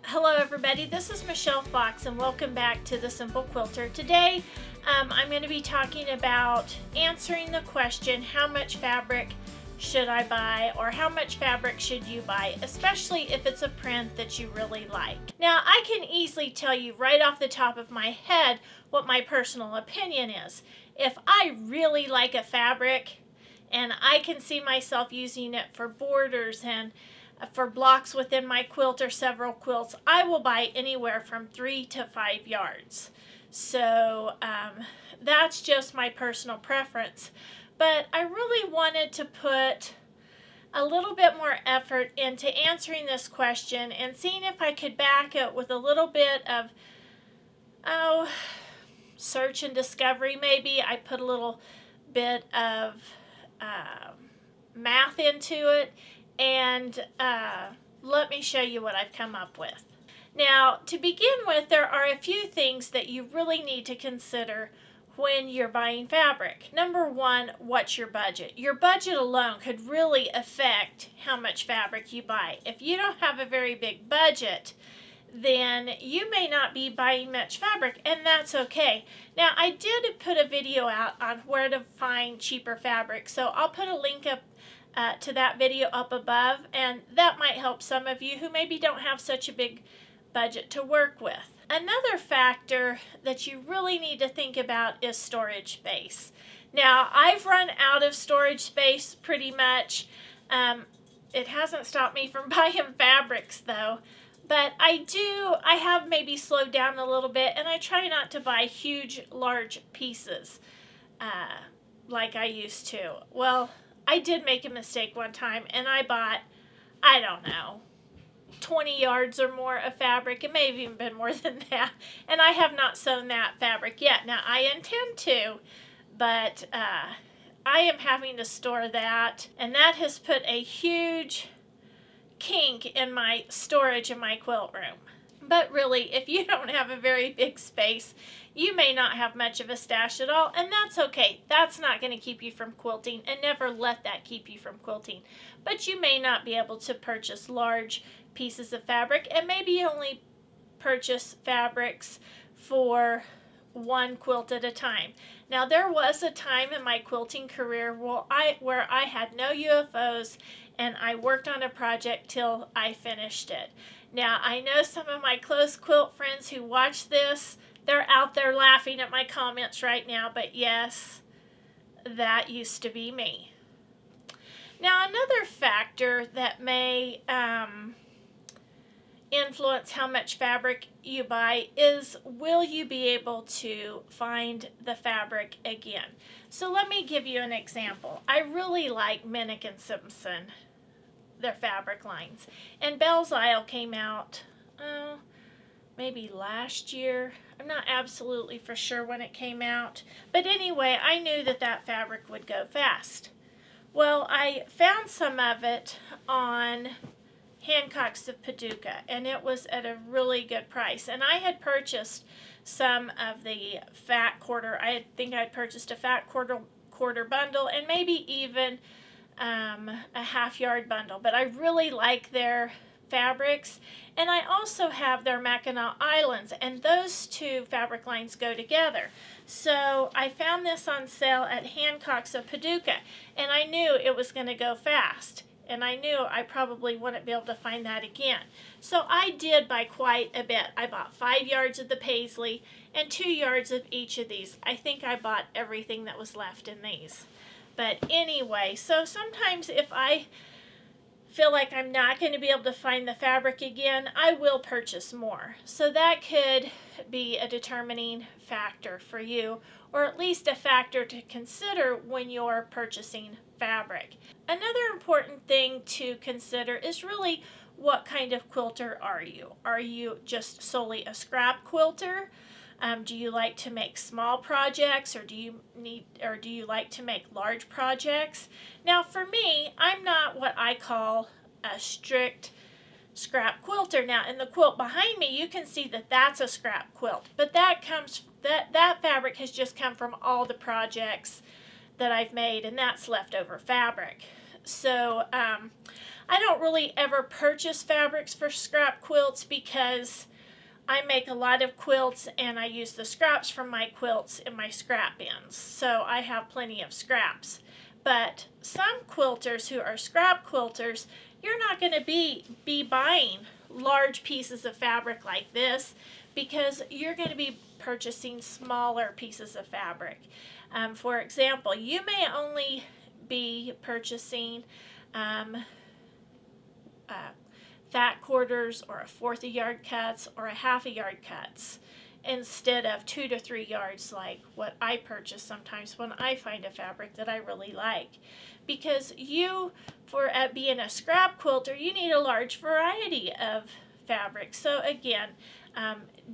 Hello everybody, this is Michelle Fox and welcome back to The Simple Quilter. Today I'm going to be talking about answering the question, how much fabric should I buy, or how much fabric should you buy, especially if it's a print that you really like. Now I can easily tell you right off the top of my head what my personal opinion is. If I really like a fabric and I can see myself using it for borders and for blocks within my quilt or several quilts, I will buy anywhere from 3 to 5 yards. So that's just my personal preference. But I really wanted to put a little bit more effort into answering this question and seeing if I could back it with a little bit of, search and discovery maybe. I put a little bit of math into it. And let me show you what I've come up with. Now, to begin with, there are a few things that you really need to consider when you're buying fabric. Number one, what's your budget? Your budget alone could really affect how much fabric you buy. If you don't have a very big budget, then you may not be buying much fabric, and that's okay. Now, I did put a video out on where to find cheaper fabric, so I'll put a link up to that video up above, and that might help some of you who maybe don't have such a big budget to work with. Another factor that you really need to think about is storage space. Now, I've run out of storage space pretty much. It hasn't stopped me from buying fabrics though, but I have maybe slowed down a little bit, and I try not to buy huge, large pieces like I used to. Well, I did make a mistake one time, and I bought, I don't know, 20 yards or more of fabric. It may have even been more than that, and I have not sewn that fabric yet. Now, I intend to, but I am having to store that, and that has put a huge kink in my storage in my quilt room. But really, if you don't have a very big space, you may not have much of a stash at all, and that's okay. That's not going to keep you from quilting, and never let that keep you from quilting. But you may not be able to purchase large pieces of fabric, and maybe only purchase fabrics for one quilt at a time. Now, there was a time in my quilting career where I had no UFOs, and I worked on a project till I finished it. Now, I know some of my close quilt friends who watch this, they're out there laughing at my comments right now, but yes, that used to be me. Now, another factor that may influence how much fabric you buy is, will you be able to find the fabric again? So let me give you an example. I really like Minnick & Simpson, their fabric lines. And Bell's Isle came out, maybe last year. I'm not absolutely for sure when it came out. But anyway, I knew that that fabric would go fast. Well, I found some of it on Hancock's of Paducah, and it was at a really good price. And I had purchased some of the fat quarter. I think I'd purchased a fat quarter bundle, and maybe even a half-yard bundle. But I really like their fabrics, and I also have their Mackinac Islands, and those two fabric lines go together. So I found this on sale at Hancock's of Paducah, and I knew it was going to go fast, and I knew I probably wouldn't be able to find that again. So I did buy quite a bit. I bought 5 yards of the paisley and 2 yards of each of these. I think I bought everything that was left in these. But anyway, so sometimes if I feel like I'm not going to be able to find the fabric again, I will purchase more. So that could be a determining factor for you, or at least a factor to consider when you're purchasing fabric. Another important thing to consider is really, what kind of quilter are you? Are you just solely a scrap quilter? Do you like to make small projects, or do you like to make large projects? Now, for me, I'm not what I call a strict scrap quilter. Now, in the quilt behind me, you can see that that's a scrap quilt, but that fabric has just come from all the projects that I've made, and that's leftover fabric. So I don't really ever purchase fabrics for scrap quilts because I make a lot of quilts and I use the scraps from my quilts in my scrap bins. So I have plenty of scraps. But some quilters who are scrap quilters, you're not going to be buying large pieces of fabric like this because you're going to be purchasing smaller pieces of fabric. For example, you may only be purchasing fat quarters or a fourth a yard cuts or a half a yard cuts instead of 2 to 3 yards like what I purchase sometimes when I find a fabric that I really like. Because being a scrap quilter, you need a large variety of fabric. So again,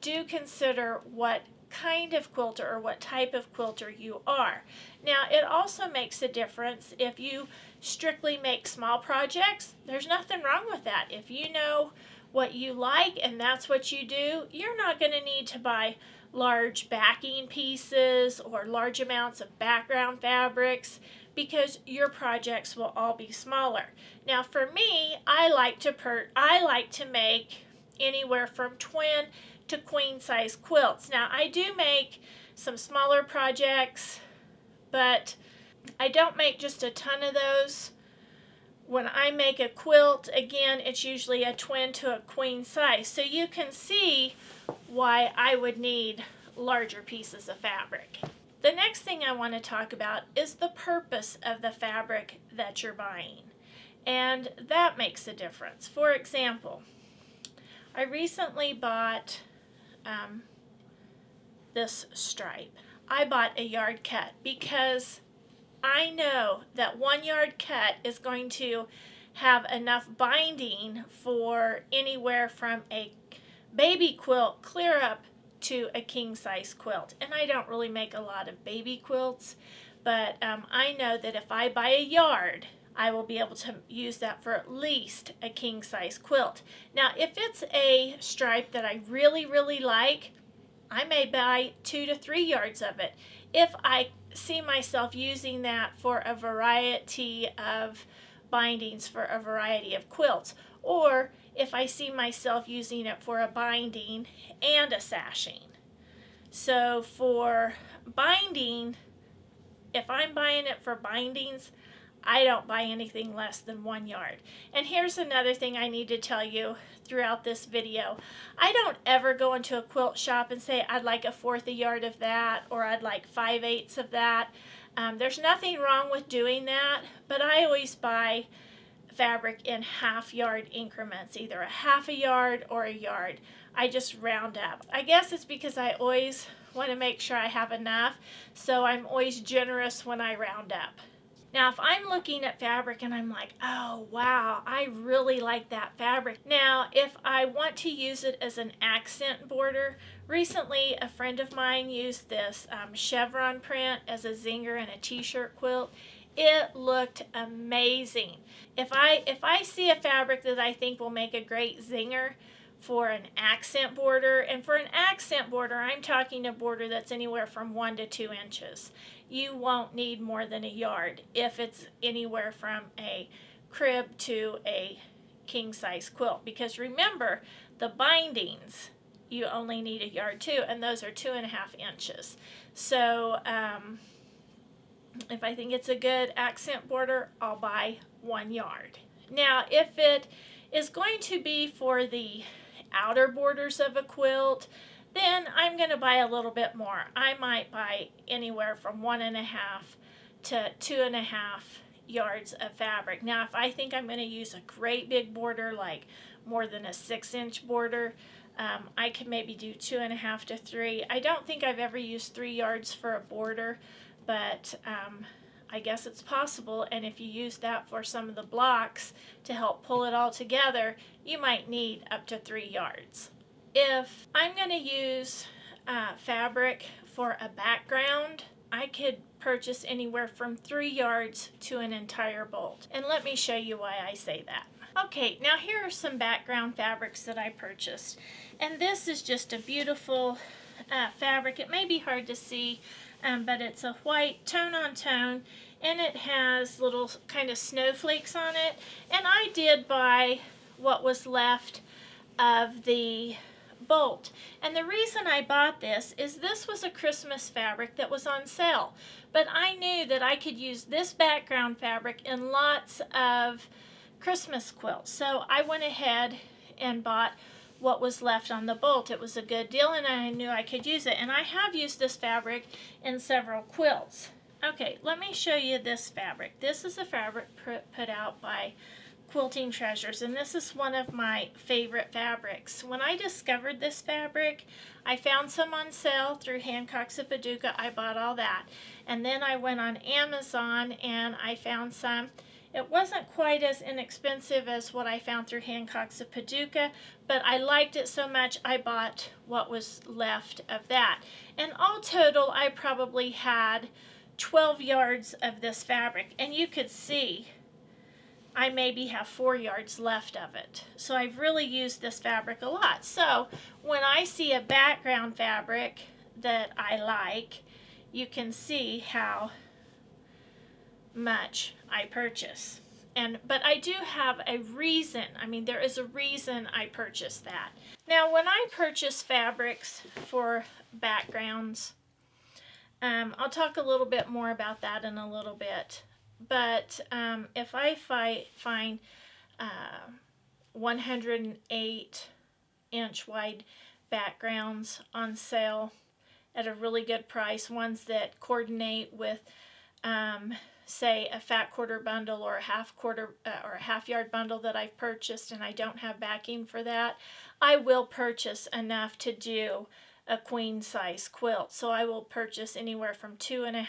do consider what kind of quilter or what type of quilter you are. Now, it also makes a difference if you strictly make small projects. There's nothing wrong with that. If you know what you like and that's what you do, you're not going to need to buy large backing pieces or large amounts of background fabrics because your projects will all be smaller. Now, for me, I like to make anywhere from twin to queen size quilts. Now, I do make some smaller projects, but I don't make just a ton of those. When I make a quilt, again, it's usually a twin to a queen size. So you can see why I would need larger pieces of fabric. The next thing I want to talk about is the purpose of the fabric that you're buying. And that makes a difference. For example, I recently bought this stripe. I bought a yard cut because I know that 1 yard cut is going to have enough binding for anywhere from a baby quilt clear up to a king size quilt. And I don't really make a lot of baby quilts, but I know that if I buy a yard, I will be able to use that for at least a king size quilt. Now, if it's a stripe that I really, really like, I may buy 2 to 3 yards of it. If I see myself using that for a variety of bindings for a variety of quilts, or if I see myself using it for a binding and a sashing. So for binding, if I'm buying it for bindings, I don't buy anything less than 1 yard. And here's another thing I need to tell you throughout this video. I don't ever go into a quilt shop and say I'd like a fourth a yard of that or I'd like 5/8 of that. There's nothing wrong with doing that, but I always buy fabric in half yard increments, either a half a yard or a yard. I just round up. I guess it's because I always want to make sure I have enough, so I'm always generous when I round up. Now, if I'm looking at fabric and I'm like, oh, wow, I really like that fabric. Now, if I want to use it as an accent border, recently a friend of mine used this chevron print as a zinger in a t-shirt quilt. It looked amazing. If I see a fabric that I think will make a great zinger for an accent border, and for an accent border, I'm talking a border that's anywhere from 1 to 2 inches. You won't need more than a yard if it's anywhere from a crib to a king size quilt, because remember, the bindings you only need a yard too, and those are 2.5 inches. So if I think it's a good accent border, I'll buy 1 yard. Now, if it is going to be for the outer borders of a quilt, then I'm going to buy a little bit more. I might buy anywhere from 1.5 to 2.5 yards of fabric. Now, if I think I'm going to use a great big border, like more than a 6-inch border, I can maybe do 2.5 to 3. I don't think I've ever used 3 yards for a border, but I guess it's possible, and if you use that for some of the blocks to help pull it all together, you might need up to 3 yards. If I'm going to use fabric for a background, I could purchase anywhere from 3 yards to an entire bolt. And let me show you why I say that. Okay, now here are some background fabrics that I purchased. And this is just a beautiful fabric. It may be hard to see, but it's a white tone on tone. and it has little kind of snowflakes on it. And I did buy what was left of the bolt. And the reason I bought this is this was a Christmas fabric that was on sale. But I knew that I could use this background fabric in lots of Christmas quilts. So I went ahead and bought what was left on the bolt. It was a good deal and I knew I could use it. And I have used this fabric in several quilts. Okay, let me show you this fabric. This is a fabric put out by Quilting Treasures, and this is one of my favorite fabrics. When I discovered this fabric, I found some on sale through Hancock's of Paducah. I bought all that. And then I went on Amazon and I found some. It wasn't quite as inexpensive as what I found through Hancock's of Paducah, but I liked it so much I bought what was left of that. And all total, I probably had 12 yards of this fabric, and you could see I maybe have 4 yards left of it. So I've really used this fabric a lot. So when I see a background fabric that I like, you can see how much I purchase. But I do have a reason. I mean, there is a reason I purchased that. Now, when I purchase fabrics for backgrounds, I'll talk a little bit more about that in a little bit. But if I find 108-inch wide backgrounds on sale at a really good price, ones that coordinate with, say, a fat quarter bundle or a half yard bundle that I've purchased and I don't have backing for that, I will purchase enough to do a queen size quilt. So I will purchase anywhere from 2.5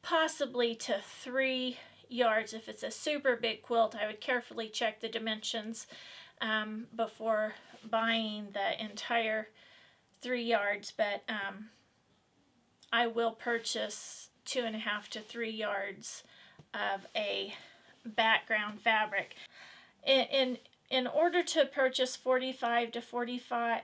possibly to 3 yards. If it's a super big quilt, I would carefully check the dimensions before buying the entire 3 yards, but I will purchase 2.5 to 3 yards of a background fabric. In order to purchase 44 to 45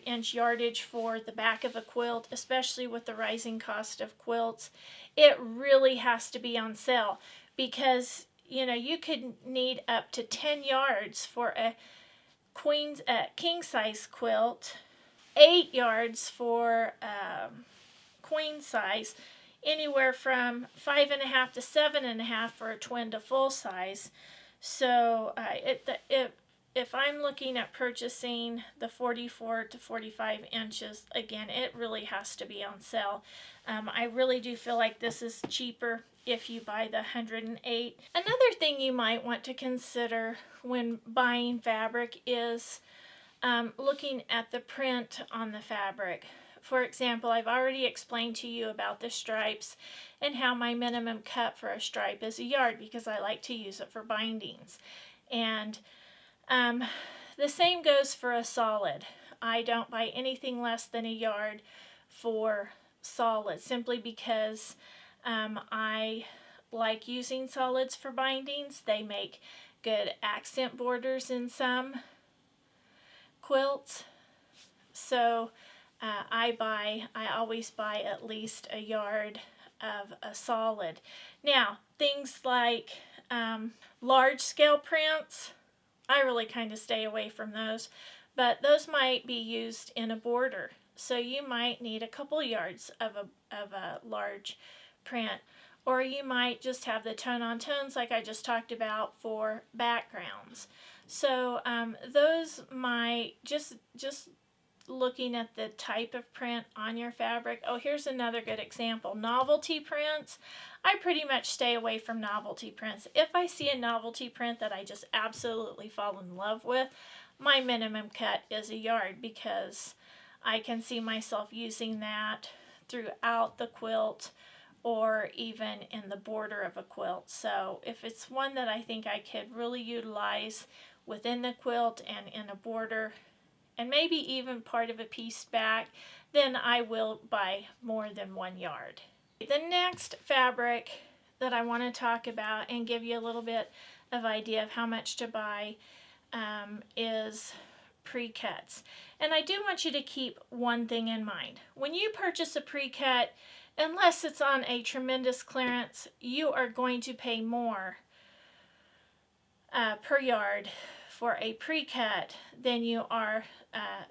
inch yardage for the back of a quilt, especially with the rising cost of quilts, it really has to be on sale, because you could need up to 10 yards for a king size quilt, 8 yards for queen size, anywhere from 5.5 to 7.5 for a twin to full size. So if I'm looking at purchasing the 44 to 45 inches, again, it really has to be on sale. I really do feel like this is cheaper if you buy the 108. Another thing you might want to consider when buying fabric is looking at the print on the fabric. For example, I've already explained to you about the stripes and how my minimum cut for a stripe is a yard because I like to use it for bindings. And the same goes for a solid. I don't buy anything less than a yard for solid, simply because I like using solids for bindings. They make good accent borders in some quilts. So I always buy at least a yard of a solid. Now, things like large scale prints, I really kind of stay away from those, but those might be used in a border. So you might need a couple yards of a large print, or you might just have the tone on tones like I just talked about for backgrounds. So those might just looking at the type of print on your fabric. Oh, here's another good example. Novelty prints. I pretty much stay away from novelty prints. If I see a novelty print that I just absolutely fall in love with, my minimum cut is a yard, because I can see myself using that throughout the quilt or even in the border of a quilt. So if it's one that I think I could really utilize within the quilt and in a border, and maybe even part of a piece back, then I will buy more than 1 yard. The next fabric that I want to talk about and give you a little bit of idea of how much to buy is pre-cuts. And I do want you to keep one thing in mind. When you purchase a pre-cut, unless it's on a tremendous clearance, you are going to pay more per yard for a pre-cut than you are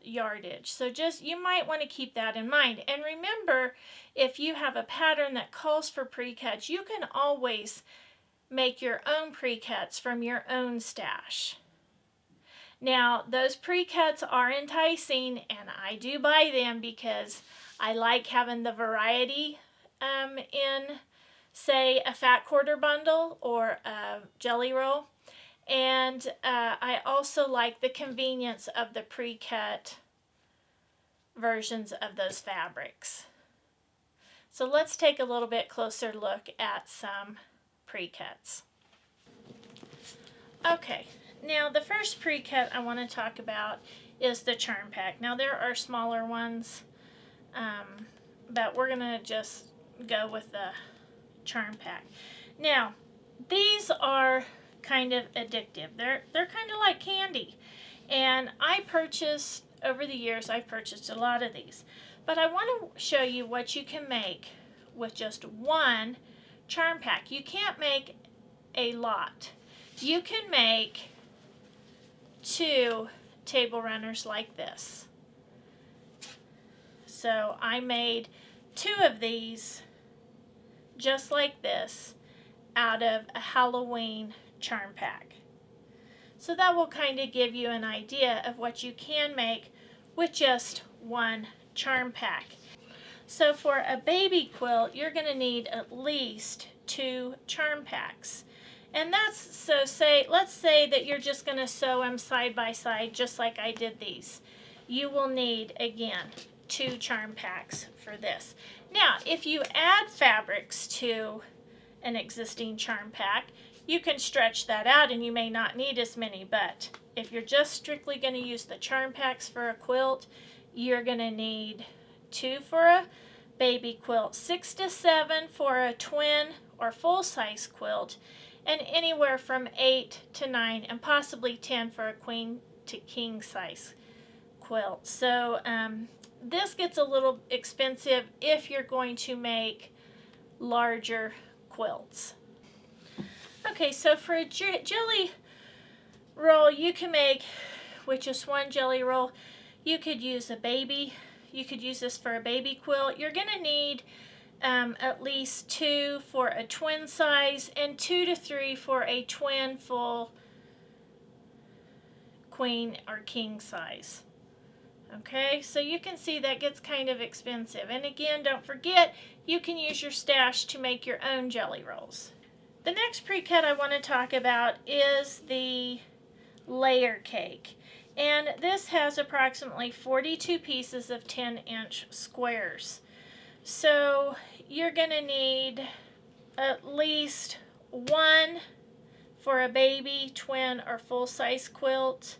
yardage. So you might want to keep that in mind. And remember, if you have a pattern that calls for pre-cuts, you can always make your own pre-cuts from your own stash. Now, those pre-cuts are enticing, and I do buy them because I like having the variety in, say, a fat quarter bundle or a jelly roll. And I also like the convenience of the pre-cut versions of those fabrics. So let's take a little bit closer look at some pre-cuts. Okay, now the first pre-cut I want to talk about is the charm pack. Now there are smaller ones, but we're going to just go with the charm pack. Now, these are kind of addictive. They're kind of like candy. And over the years, I've purchased a lot of these. But I want to show you what you can make with just one charm pack. You can't make a lot. You can make 2 table runners like this. So I made 2 of these just like this out of a Halloween charm pack. So that will kind of give you an idea of what you can make with just one charm pack. So for a baby quilt, you're going to need at least 2 charm packs. And let's say that you're just going to sew them side by side just like I did these. You will need, again, 2 charm packs for this. Now, if you add fabrics to an existing charm pack, you can stretch that out and you may not need as many, but if you're just strictly going to use the charm packs for a quilt, you're going to need 2 for a baby quilt, 6 to 7 for a twin or full-size quilt, and anywhere from 8 to 9 and possibly 10 for a queen to king size quilt. So this gets a little expensive if you're going to make larger quilts. Okay, so for a jelly roll you can make with just one jelly roll, you could use this for a baby quilt. You're going to need at least 2 for a twin size and 2 to 3 for a twin full queen or king size. Okay, so you can see that gets kind of expensive. And again, don't forget, you can use your stash to make your own jelly rolls. The next pre-cut I want to talk about is the layer cake. And this has approximately 42 pieces of 10-inch squares. So you're going to need at least 1 for a baby, twin, or full-size quilt.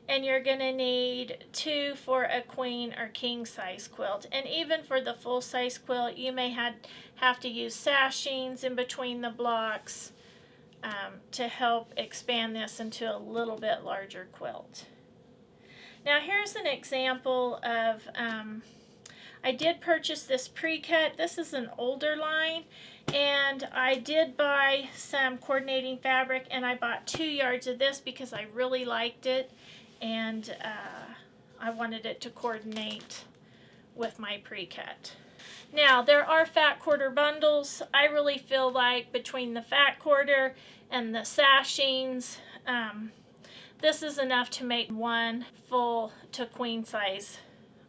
And you're going to need 2 for a queen or king size quilt. And even for the full size quilt, you may have to use sashings in between the blocks to help expand this into a little bit larger quilt. Now here's an example of, I did purchase this pre-cut. This is an older line, and I did buy some coordinating fabric, and I bought 2 yards of this because I really liked it. And I wanted it to coordinate with my pre-cut. Now, there are fat quarter bundles. I really feel like between the fat quarter and the sashings, this is enough to make 1 full to queen size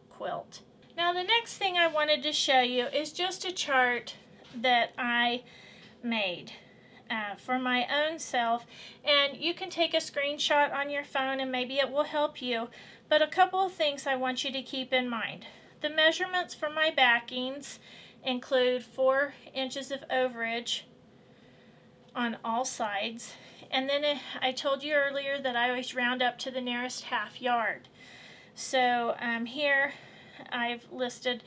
quilt. Now, the next thing I wanted to show you is just a chart that I made for my own self, and you can take a screenshot on your phone and maybe it will help you. But a couple of things I want you to keep in mind. The measurements for my backings include 4 inches of overage on all sides, and then I told you earlier that I always round up to the nearest half yard. So here I've listed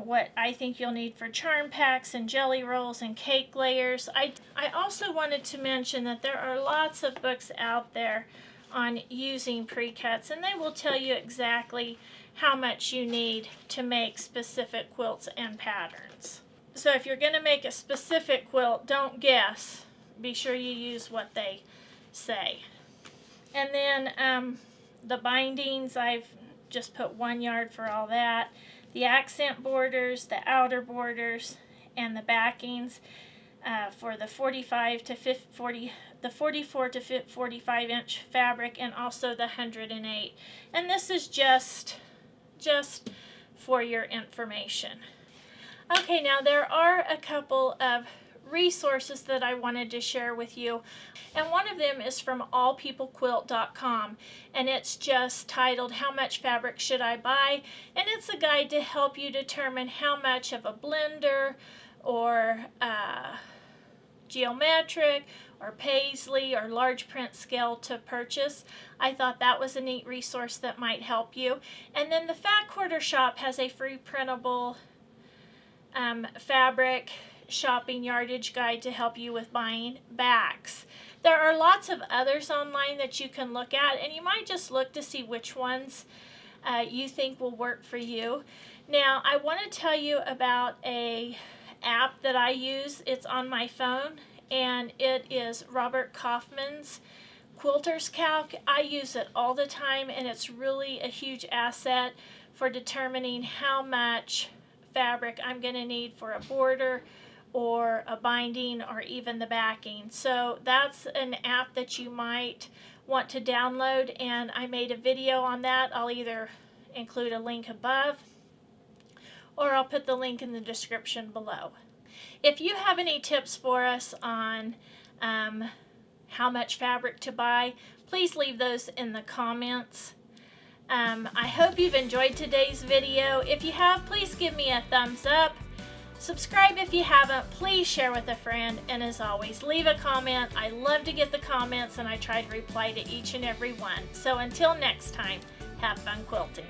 what I think you'll need for charm packs and jelly rolls and cake layers. I also wanted to mention that there are lots of books out there on using pre-cuts, and they will tell you exactly how much you need to make specific quilts and patterns. So if you're going to make a specific quilt, don't guess. Be sure you use what they say. And then the bindings, I've just put 1 yard for all that. The accent borders, the outer borders, and the backings for the 45 to 40, the 44 to 45 inch fabric, and also the 108. And this is just for your information. Okay, now there are a couple of resources that I wanted to share with you, and one of them is from allpeoplequilt.com, and it's just titled "How Much Fabric Should I Buy?" and it's a guide to help you determine how much of a blender or geometric or paisley or large print scale to purchase. I thought that was a neat resource that might help you. And then the Fat Quarter Shop has a free printable fabric shopping yardage guide to help you with buying backs. There are lots of others online that you can look at, and you might just look to see which ones you think will work for you. Now, I want to tell you about a app that I use. It's on my phone, and it is Robert Kaufman's Quilter's Calc. I use it all the time, and it's really a huge asset for determining how much fabric I'm going to need for a border or a binding or even the backing. So that's an app that you might want to download, and I made a video on that. I'll either include a link above or I'll put the link in the description below. If you have any tips for us on how much fabric to buy, please leave those in the comments. I hope you've enjoyed today's video. If you have, please give me a thumbs up. Subscribe if you haven't. Please share with a friend. And as always, leave a comment. I love to get the comments, and I try to reply to each and every one. So until next time, have fun quilting.